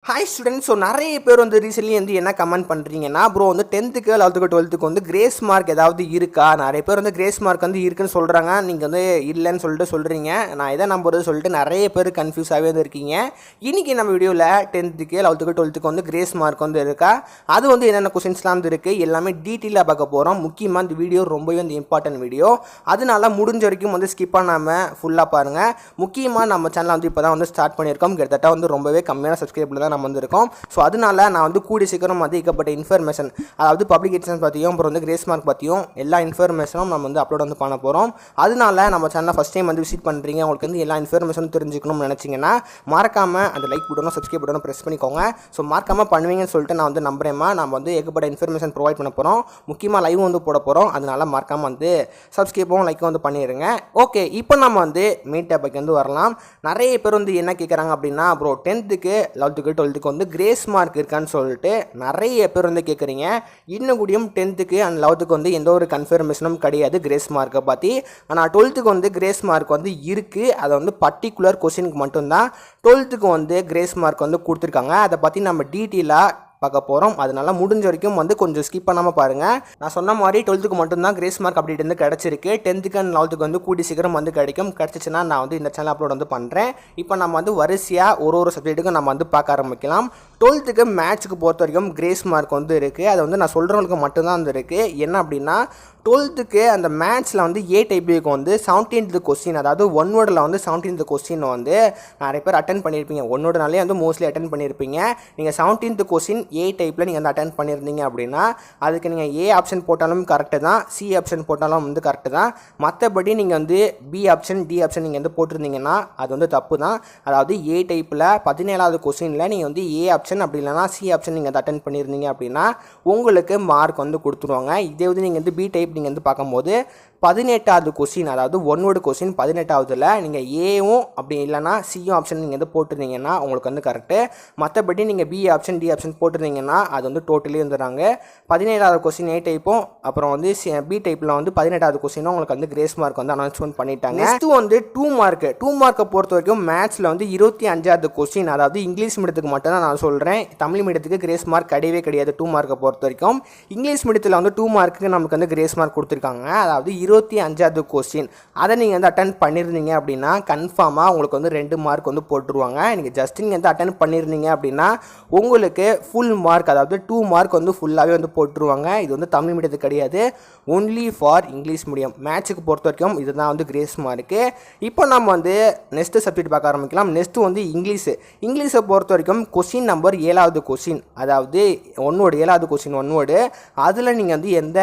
Hi students. So நிறைய பேர் வந்து ரீசென்ட்லி வந்து என்ன கமெண்ட் பண்ணுறீங்கன்னா, ப்ரோ வந்து 10th 11th 12th வந்து கிரேஸ் மார்க் ஏதாவது இருக்கா? நிறைய பேர் வந்து கிரேஸ் மார்க் வந்து இருக்குன்னு சொல்கிறாங்க, நீங்கள் வந்து இல்லைன்னு சொல்கிறீங்க. நான் எதை நம்புறது சொல்லிட்டு நிறைய பேர் கன்ஃபியூஸாகவே வந்து இருக்கீங்க. இன்றைக்கி நம்ம வீடியோவில் 10th 11th 12th வந்து கிரேஸ் மார்க் வந்து இருக்கா, அது வந்து என்னென்ன கொஸ்டின்ஸ்லாம் வந்து இருக்குது, எல்லாமே டீட்டெயிலாக பார்க்க போகிறோம். முக்கியமாக இந்த வீடியோ ரொம்பவே வந்து இம்பார்ட்டன்ட் வீடியோ, அதனால முடிஞ்ச வரைக்கும் வந்து ஸ்கிப் பண்ணாமல் ஃபுல்லாக பாருங்கள். முக்கியமாக நம்ம சேனலை வந்து இப்போ தான் வந்து ஸ்டார்ட் பண்ணியிருக்கோம். கிட்டத்தட்ட வந்து ரொம்பவே கம்மியான சப்ஸ்கிரைபில் தான் நம்ம வந்திருக்கோம். ஸோ அதனால நான் வந்து கூடிய சீக்கிரம் அதிகப்பட்ட இன்ஃபர்மேஷன், அதாவது பப்ளிகேஷன் பற்றியும் அப்புறம் வந்து கிரேஸ் மார்க் பற்றியும் எல்லா இன்ஃபர்மேஷனும் நம்ம வந்து அப்லோட் வந்து பண்ண போகிறோம். அதனால நம்ம சேனலை ஃபஸ்ட் டைம் வந்து விசிட் பண்ணுறீங்க, உங்களுக்கு வந்து எல்லா இன்ஃபர்மேஷனும் தெரிஞ்சுக்கணும்னு நினச்சிங்கன்னா மறக்காமல் அந்த லைக் பட்டனும் சப்ஸ்கிரைப் பட்டனும் ப்ரெஸ் பண்ணிக்கோங்க. ஸோ மறக்காமல் பண்ணுவீங்கன்னு சொல்லிட்டு நான் வந்து நம்புறேம்மா. நம்ம வந்து ஏகப்பட்ட இன்ஃபர்மேஷன் ப்ரொவைட் பண்ண போகிறோம், முக்கியமாக லைவ் வந்து போட போகிறோம். அதனால மறக்காமல் வந்து சப்ஸ்கிரைப்பும் லைக்கும் வந்து பண்ணிடுங்க. ஓகே, இப்போ நம்ம வந்து மெயின் டாபிக் வந்து வரலாம். நிறைய பேர் வந்து என்ன கேட்குறாங்க அப்படின்னா, ப்ரோ 10th 11th 12th வந்து கிரேஸ் மார்க் இருக்கான்னு சொல்லிட்டு நிறைய பேர் வந்து கேட்குறீங்க. இன்னும் கூடியும் 10th அண்ட் 11th வந்து எந்த ஒரு கன்ஃபர்மேஷனும் கிடையாது கிரேஸ் மார்க்கை பற்றி. ஆனால் 12th வந்து கிரேஸ் மார்க் வந்து இருக்குது, அதை வந்து பர்டிகுலர் கொஸ்டினுக்கு மட்டும்தான் 12th வந்து கிரேஸ் மார்க் வந்து கொடுத்துருக்காங்க. அதை பற்றி நம்ம டீட்டெயிலாக பார்க்க போகிறோம். அதனால முடிஞ்ச வரைக்கும் வந்து கொஞ்சம் ஸ்கிப் பண்ணாமல் பாருங்கள். நான் சொன்ன மாதிரி 12th மட்டும்தான் கிரேஸ் மார்க் அப்டேட் வந்து கிடச்சிருக்கு. 10th அண்ட் 11th வந்து கூடி சீக்கிரம் வந்து கிடைக்கும். கிடச்சிச்சின்னா நான் வந்து இந்த சேனல் அப்லோட் வந்து பண்ணுறேன். இப்போ நம்ம வந்து வரிசையாக ஒரு சப்ஜெக்ட்டுக்கும் நம்ம வந்து பார்க்க ஆரம்பிக்கலாம். 12th மேட்ச்சுக்கு பொறுத்த வரைக்கும் கிரேஸ் மார்க் வந்து இருக்குது. அதை வந்து நான் சொல்கிறவங்களுக்கு மட்டும்தான் வந்து இருக்குது. என்ன அப்படின்னா 12th அந்த மேத்ஸில் வந்து ஏ டைப்புக்கு வந்து 17th கொஸ்டின், அதாவது ஒன் வேர்டில் வந்து 17th கொஸ்டின் வந்து நிறைய பேர் அட்டன் பண்ணியிருப்பீங்க. ஒன் வேர்டுனாலே வந்து மோஸ்ட்லி அட்டன் பண்ணியிருப்பீங்க. நீங்கள் 17th கொஸ்டின் ஏ டைப்பில் நீங்கள் வந்து அட்டன் பண்ணியிருந்தீங்க அப்படின்னா அதுக்கு நீங்கள் ஏ ஆப்ஷன் போட்டாலும் கரெக்டு தான், சி ஆப்ஷன் போட்டாலும் வந்து கரெக்டு தான். மற்றபடி நீங்கள் வந்து பி ஆப்ஷன் டி ஆப்ஷன் நீங்கள் வந்து போட்டிருந்தீங்கன்னா அது வந்து தப்பு தான். அதாவது ஏ டைப்பில் 17வது கொஸ்டினில் நீங்கள் வந்து ஏ ஆப்ஷன் அப்படி இல்லைனா சி ஆப்ஷன் நீங்கள் வந்து அட்டன் பண்ணியிருந்தீங்க அப்படின்னா உங்களுக்கு மார்க் வந்து கொடுத்துருவாங்க. இதே வந்து நீங்கள் வந்து பி டைப் நீங்கள் வந்து பார்க்கும்போது 18வது கொஸ்டின், அதாவது ஒன் வேர்டு கொஸ்டின் 18வதுல நீங்கள் ஏவும் அப்படி இல்லைனா சியும் ஆப்ஷன் நீங்கள் வந்து போட்டிருந்தீங்கன்னா உங்களுக்கு வந்து கரெக்டு. மற்றபடி நீங்கள் பி ஆப்ஷன் டி ஆப்ஷன் போட்டிருந்தீங்கன்னா அது வந்து டோட்டலி வந்துடுறாங்க. 17வது கொஸ்டின் ஏ டைப்பும் அப்புறம் வந்து பி டைப்பில் வந்து 18வது கொஸ்டினும் உங்களுக்கு வந்து கிரேஸ் மார்க் வந்து அனௌன்ஸ்மெண்ட் பண்ணிட்டாங்க. நெக்ஸ்ட்டு வந்து 2 மார்க்கை பொறுத்த வரைக்கும் மேத்ஸில் வந்து 25வது கொஸ்டின், அதாவது இங்கிலீஷ் மீடியத்துக்கு மட்டும் தான் நான் சொல்கிறேன். தமிழ் மீடியத்துக்கு கிரேஸ் மார்க் கிடையவே கிடையாது 2 மார்க்கை பொறுத்த வரைக்கும். இங்கிலீஷ் மீடியத்தில் வந்து 2 மார்க்குக்கு நமக்கு வந்து கிரேஸ் மார்க் கொடுத்துருக்காங்க. அதாவது 25வது கொஸ்டின் அதை நீங்கள் வந்து அட்டன் பண்ணியிருந்தீங்க அப்படின்னா கன்ஃபார்மாக உங்களுக்கு வந்து 2 மார்க் வந்து போட்டுருவாங்க. நீங்கள் ஜஸ்ட் நீங்கள் வந்து அட்டன் பண்ணியிருந்தீங்க அப்படின்னா உங்களுக்கு ஃபுல் மார்க், அதாவது 2 மார்க் வந்து ஃபுல்லாகவே வந்து போட்டுருவாங்க. இது வந்து தமிழ் மீடியத்துக்கு கிடையாது, ஒன்லி ஃபார் இங்கிலீஷ் மீடியம். மேட்ச்சுக்கு பொறுத்த வரைக்கும் இதுதான் வந்து கிரேஸ் மார்க்கு. இப்போ நம்ம வந்து நெக்ஸ்ட்டு சப்ஜெக்ட் பார்க்க ஆரம்பிக்கலாம். நெக்ஸ்ட்டு வந்து இங்கிலீஷை பொறுத்த வரைக்கும் கொஸ்டின் நம்பர் 7வது கொஸ்டின், அதாவது ஒன் வேர்டு 7வது கொஸ்டின் ஒன் வேர்டு, அதில் நீங்கள் வந்து எந்த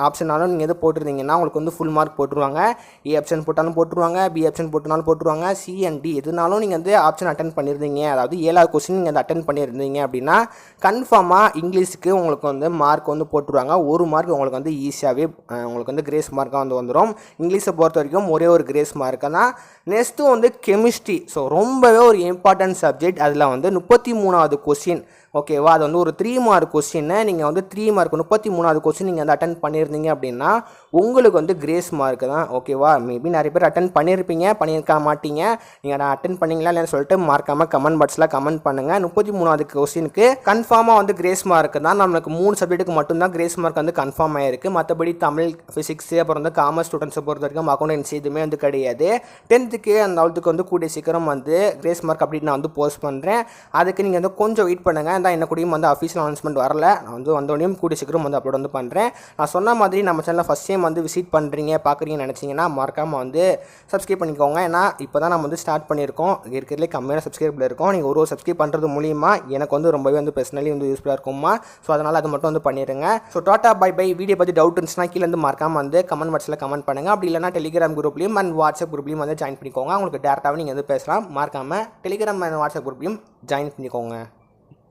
ஆப்ஷனாலும் நீங்கள் எது போட்டிருந்தீங்கன்னா உங்களுக்கு வந்து ஃபுல் மார்க் போட்டுருவாங்க. ஏ ஆப்ஷன் போட்டாலும் போட்டுருவாங்க, பி ஆப்ஷன் போட்டாலும் போட்டுருவாங்க, சி அண்ட் டி எதுனாலும் நீங்கள் வந்து ஆப்ஷன் அட்டன் பண்ணியிருந்தீங்க, அதாவது 7வது கொஸ்டின் நீங்கள் வந்து அட்டன் பண்ணியிருந்தீங்க அப்படின்னா கன்ஃபார்மாக இங்கிலீஷுக்கு உங்களுக்கு வந்து மார்க் வந்து போட்டுருவாங்க. ஒரு மார்க் உங்களுக்கு வந்து ஈஸியாகவே உங்களுக்கு வந்து கிரேஸ் மார்க்காக வந்து வந்துடும். இங்கிலீஷை பொறுத்த வரைக்கும் ஒரே ஒரு கிரேஸ் மார்க்கு தான். நெக்ஸ்ட்டு வந்து கெமிஸ்ட்ரி. ஸோ ரொம்பவே ஒரு இம்பார்ட்டன்ட் சப்ஜெக்ட். அதில் வந்து 33வது கொஸ்டின், ஓகேவா, அது வந்து ஒரு 3 மார்க் கொஸ்டின்னு நீங்கள் வந்து 3 மார்க் 33வது கொஸ்டின் நீங்கள் வந்து அட்டன் பண்ணியிருந்தீங்க அப்படின்னா உங்களுக்கு வந்து கிரேஸ் மார்க்கு தான், ஓகேவா. மேபி நிறைய பேர் அட்டன் பண்ணியிருப்பீங்க, பண்ணியிருக்க மாட்டீங்க. நீங்கள் அட்டன் பண்ணிங்களா இல்லைன்னு சொல்லிட்டு மறக்காமல் கமெண்ட் பாக்ஸில் கமெண்ட் பண்ணுங்கள். 33வது கொஸ்டினுக்கு கன்ஃபார்மாக வந்து கிரேஸ் மார்க்கு தான். நம்மளுக்கு 3 சப்ஜெக்ட்டுக்கு மட்டும்தான் கிரேஸ் மார்க் வந்து கன்ஃபார்ம் ஆகிருக்கு. மற்றபடி தமிழ், ஃபிசிக்ஸ் அப்புறம் வந்து காமர்ஸ் ஸ்டூடெண்ட்ஸை பொறுத்த வரைக்கும் அக்கௌண்டன்சி எதுவுமே வந்து கிடையாது. 10th அண்ட் 11th வந்து கூடிய சீக்கிரம் வந்து கிரேஸ் மார்க் அப்படின்னு நான் வந்து போஸ்ட் பண்ணுறேன். அதுக்கு நீங்கள் வந்து கொஞ்சம் வெயிட் பண்ணுங்கள். தான் என்ன கூடியும் வந்து அஃபீஷியல் அனௌன்ஸ்மெண்ட் வரல, நான் வந்து வந்தோடனையும் கூடிய சீக்கிரம் வந்து அப்லோட் வந்து பண்ணுறேன். நான் சொன்ன மாதிரி நம்ம சேனலில் ஃபஸ்ட் டைம் வந்து விசிட் பண்ணுறீங்க பார்க்குறீங்கன்னு நினச்சிங்கன்னா மறக்காமல் வந்து சப்ஸ்கிரைப் பண்ணிக்கோங்க. ஏன்னா இப்போ தான் நம்ம வந்து ஸ்டார்ட் பண்ணியிருக்கோம், இருக்கிறதுலே கம்மியான சப்ஸ்கிரைபில் இருக்கோம். நீங்கள் ஒரு சப்ஸ்கிரைப் பண்ணுறது மூலிமா எனக்கு வந்து ரொம்பவே வந்து பர்சனலி வந்து யூஸ்ஃபுல்லாக இருக்குமா. ஸோ அதனால் அது மட்டும் வந்து பண்ணிடுங்க. So tata bye bye. Video பற்றி டவுட் இருந்துச்சுன்னா கீழே வந்து மறக்காமல் வந்து கமெண்ட் பாக்ஸில் கமெண்ட் பண்ணுங்கள். அப்படி இல்லைனா டெலிகிராம் குரூப்லையும் அண்ட் வாட்ஸ்அப் குரூப்லையும் வந்து ஜாயின் பண்ணிக்கோங்க. உங்களுக்கு டேரெக்டாகவே நீங்கள் வந்து பேசலாம். மறக்காமல் டெலிகிராம் அண்ட் வாட்ஸ்அப் குரூப்லையும் ஜாயின் பண்ணிக்கோங்க.